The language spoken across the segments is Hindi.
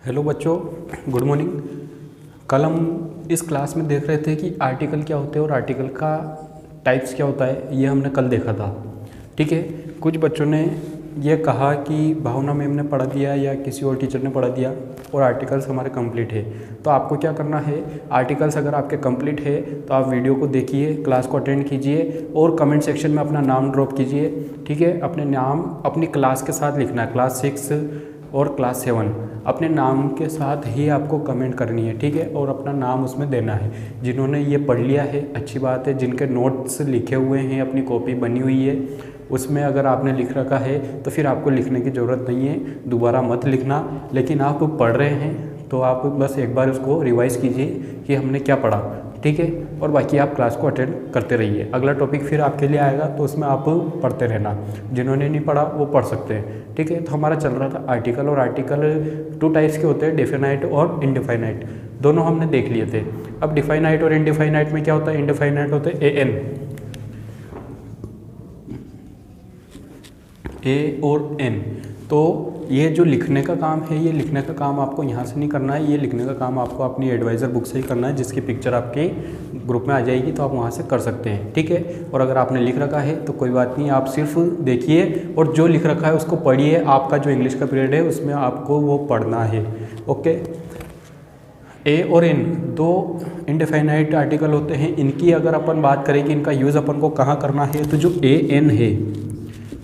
हेलो बच्चों, गुड मॉर्निंग। कल हम इस क्लास में देख रहे थे कि आर्टिकल क्या होते हैं और आर्टिकल का टाइप्स क्या होता है, ये हमने कल देखा था। ठीक है, कुछ बच्चों ने ये कहा कि भावना मैम ने पढ़ा दिया या किसी और टीचर ने पढ़ा दिया और आर्टिकल्स हमारे कंप्लीट है। तो आपको क्या करना है, आर्टिकल्स अगर आपके कंप्लीट है तो आप वीडियो को देखिए, क्लास को अटेंड कीजिए और कमेंट सेक्शन में अपना नाम ड्रॉप कीजिए। ठीक है, अपने नाम अपनी क्लास के साथ लिखना है, क्लास 6 और क्लास 7 अपने नाम के साथ ही आपको कमेंट करनी है। ठीक है, और अपना नाम उसमें देना है। जिन्होंने ये पढ़ लिया है अच्छी बात है, जिनके नोट्स लिखे हुए हैं, अपनी कॉपी बनी हुई है, उसमें अगर आपने लिख रखा है तो फिर आपको लिखने की ज़रूरत नहीं है, दोबारा मत लिखना। लेकिन आप पढ़ रहे हैं तो आप बस एक बार उसको रिवाइज़ कीजिए कि हमने क्या पढ़ा। ठीक है, और बाकी आप क्लास को अटेंड करते रहिए। अगला टॉपिक फिर आपके लिए आएगा तो उसमें आप पढ़ते रहना। जिन्होंने नहीं पढ़ा वो पढ़ सकते हैं। ठीक है, तो हमारा चल रहा था आर्टिकल, और आर्टिकल 2 टाइप्स के होते हैं, डिफाइनाइट और इनडिफाइनाइट। दोनों हमने देख लिए थे। अब डिफाइनाइट और इनडिफाइनाइट में क्या होता है, इनडिफाइनाइट होते हैं ए और एन। तो ये जो लिखने का काम है, ये लिखने का काम आपको यहाँ से नहीं करना है, ये लिखने का काम आपको अपनी एडवाइज़र बुक से ही करना है, जिसकी पिक्चर आपके ग्रुप में आ जाएगी तो आप वहाँ से कर सकते हैं। ठीक है, और अगर आपने लिख रखा है तो कोई बात नहीं, आप सिर्फ देखिए और जो लिख रखा है उसको पढ़िए। आपका जो इंग्लिश का पीरियड है उसमें आपको वो पढ़ना है। ओके, ए और एन दो इनडिफाइनाइट आर्टिकल होते हैं। इनकी अगर अपन बात करें कि इनका यूज़ अपन को कहाँ करना है, तो जो ए एन है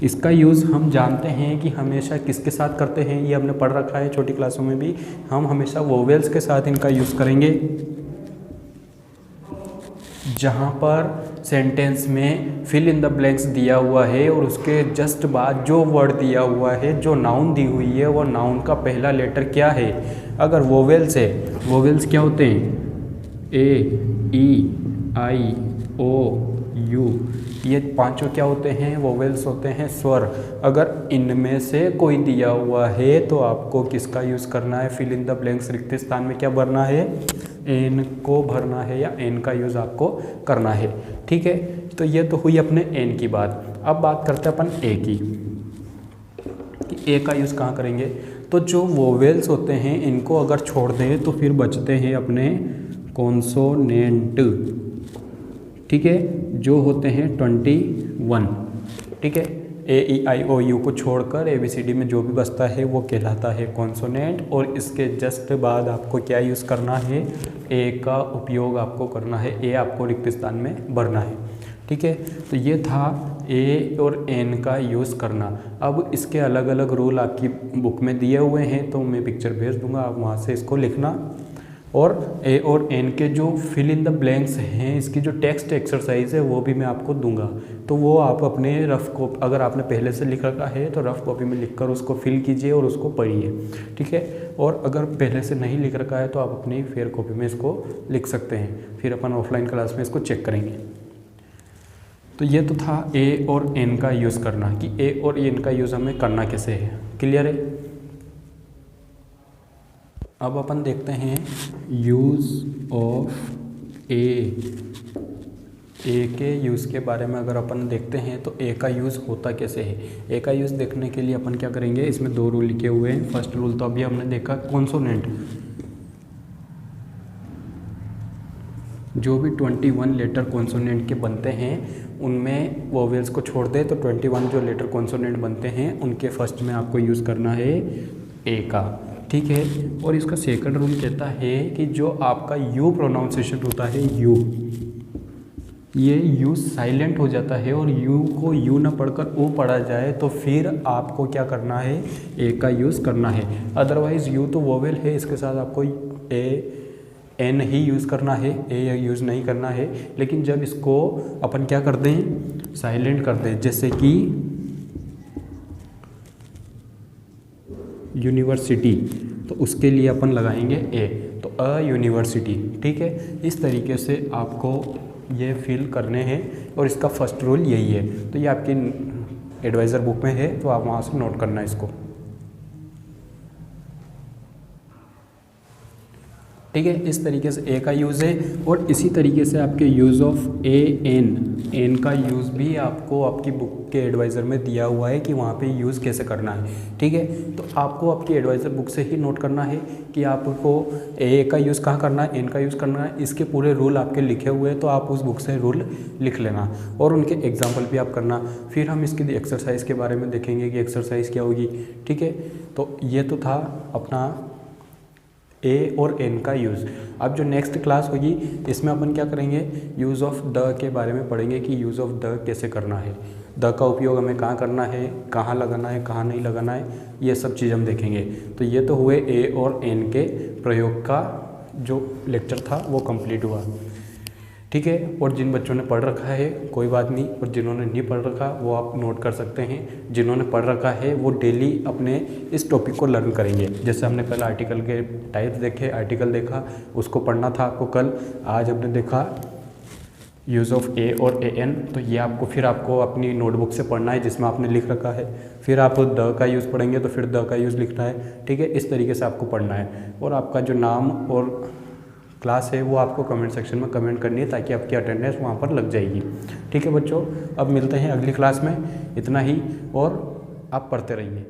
इसका यूज़ हम जानते हैं कि हमेशा किसके साथ करते हैं, ये हमने पढ़ रखा है छोटी क्लासों में भी। हम हमेशा वोवेल्स के साथ इनका यूज़ करेंगे। जहाँ पर सेंटेंस में फिल इन द ब्लैंक्स दिया हुआ है और उसके जस्ट बाद जो वर्ड दिया हुआ है, जो नाउन दी हुई है, वो नाउन का पहला लेटर क्या है। अगर वोवेल्स है, वोवेल्स क्या होते हैं, ए ई आई ओ यू, ये पांचों क्या होते हैं, वोवेल्स होते हैं, स्वर। अगर इनमें से कोई दिया हुआ है तो आपको किसका यूज़ करना है, फिल इन द ब्लैंक्स, रिक्त स्थान में क्या भरना है, एन को भरना है या एन का यूज़ आपको करना है। ठीक है, तो ये तो हुई अपने एन की बात। अब बात करते हैं अपन ए की, कि ए का यूज़ कहाँ करेंगे। तो जो वोवेल्स होते हैं इनको अगर छोड़ दें तो फिर बचते हैं अपने कॉन्सोनेंट। ठीक है, जो होते हैं 21। ठीक है, ए ई आई ओ यू को छोड़कर ए बी सी डी में जो भी बचता है वो कहलाता है कॉन्सोनेंट। और इसके जस्ट बाद आपको क्या यूज़ करना है, ए का उपयोग आपको करना है, ए आपको रिक्त स्थान में भरना है। ठीक है, तो ये था ए और एन का यूज़ करना। अब इसके अलग अलग रूल आपकी बुक में दिए हुए हैं, तो मैं पिक्चर भेज दूंगा, आप वहाँ से इसको लिखना। और ए और एन के जो फिल इन द ब्लैंक्स हैं, इसकी जो टेक्स्ट एक्सरसाइज है वो भी मैं आपको दूंगा। तो वो आप अपने रफ कॉपी, अगर आपने पहले से लिख रखा है तो रफ कॉपी में लिखकर उसको फिल कीजिए और उसको पढ़िए। ठीक है, और अगर पहले से नहीं लिख रखा है तो आप अपनी फेयर कॉपी में इसको लिख सकते हैं, फिर अपन ऑफलाइन क्लास में इसको चेक करेंगे। तो ये तो था ए और एन का यूज़ करना, कि ए और एन का यूज़ हमें करना कैसे है। क्लियर है। अब अपन देखते हैं यूज़ ऑफ ए के यूज़ के बारे में। अगर अपन देखते हैं तो ए का यूज़ होता कैसे है। ए का यूज़ देखने के लिए अपन क्या करेंगे, इसमें 2 रूल लिखे हुए हैं। फर्स्ट रूल तो अभी हमने देखा, कॉन्सोनेंट, जो भी 21 लेटर कॉन्सोनेंट के बनते हैं उनमें वोवेल्स को छोड़ दे तो 21 जो लेटर कॉन्सोनेंट बनते हैं उनके फर्स्ट में आपको यूज़ करना है ए का। ठीक है, और इसका सेकंड रूल कहता है कि जो आपका यू प्रोनाउंसिएशन होता है, यू, ये यू साइलेंट हो जाता है और यू को यू ना पढ़कर ओ पढ़ा जाए तो फिर आपको क्या करना है, ए का यूज़ करना है। अदरवाइज़ यू तो वोवेल है, इसके साथ आपको ए एन ही यूज़ करना है, ए यूज़ नहीं करना है। लेकिन जब इसको अपन क्या कर दें, साइलेंट कर दें, जैसे कि यूनिवर्सिटी, तो उसके लिए अपन लगाएंगे ए, तो अ यूनिवर्सिटी। ठीक है, इस तरीके से आपको ये फिल करने हैं और इसका फर्स्ट रूल यही है। तो ये आपकी एडवाइज़र बुक में है, तो आप वहाँ से नोट करना इसको। ठीक है। इस तरीके से ए का यूज़ है और इसी तरीके से आपके यूज़ ऑफ एन का यूज़ भी आपको आपकी बुक के एडवाइज़र में दिया हुआ है कि वहाँ पे यूज़ कैसे करना है। ठीक है, तो आपको आपकी एडवाइज़र बुक से ही नोट करना है कि आपको ए का यूज़ कहाँ करना है, एन का यूज़ करना है। इसके पूरे रूल आपके लिखे हुए हैं, तो आप उस बुक से रूल लिख लेना और उनके एग्जाम्पल भी आप करना। फिर हम इसकी एक्सरसाइज के बारे में देखेंगे कि एक्सरसाइज क्या होगी। ठीक है, तो ये तो था अपना ए और एन का यूज़। अब जो नेक्स्ट क्लास होगी इसमें अपन क्या करेंगे, यूज़ ऑफ द के बारे में पढ़ेंगे कि यूज़ ऑफ द कैसे करना है, द का उपयोग हमें कहाँ करना है, कहाँ लगाना है, कहाँ नहीं लगाना है, ये सब चीज़ हम देखेंगे। तो ये तो हुए ए और एन के प्रयोग का जो लेक्चर था वो कंप्लीट हुआ। ठीक है, और जिन बच्चों ने पढ़ रखा है कोई बात नहीं, और जिन्होंने नहीं पढ़ रखा वो आप नोट कर सकते हैं। जिन्होंने पढ़ रखा है वो डेली अपने इस टॉपिक को लर्न करेंगे। जैसे हमने पहले आर्टिकल के टाइप्स देखे, आर्टिकल देखा, उसको पढ़ना था आपको कल। आज हमने देखा यूज़ ऑफ ए और ए एन, तो ये आपको फिर आपको अपनी नोटबुक से पढ़ना है जिसमें आपने लिख रखा है। फिर आप द का यूज़ पढ़ेंगे तो फिर द का यूज़ लिखना है। ठीक है, इस तरीके से आपको पढ़ना है। और आपका जो नाम और क्लास है वो आपको कमेंट सेक्शन में कमेंट करनी है ताकि आपकी अटेंडेंस वहाँ पर लग जाएगी। ठीक है बच्चों, अब मिलते हैं अगली क्लास में। इतना ही, और आप पढ़ते रहिए।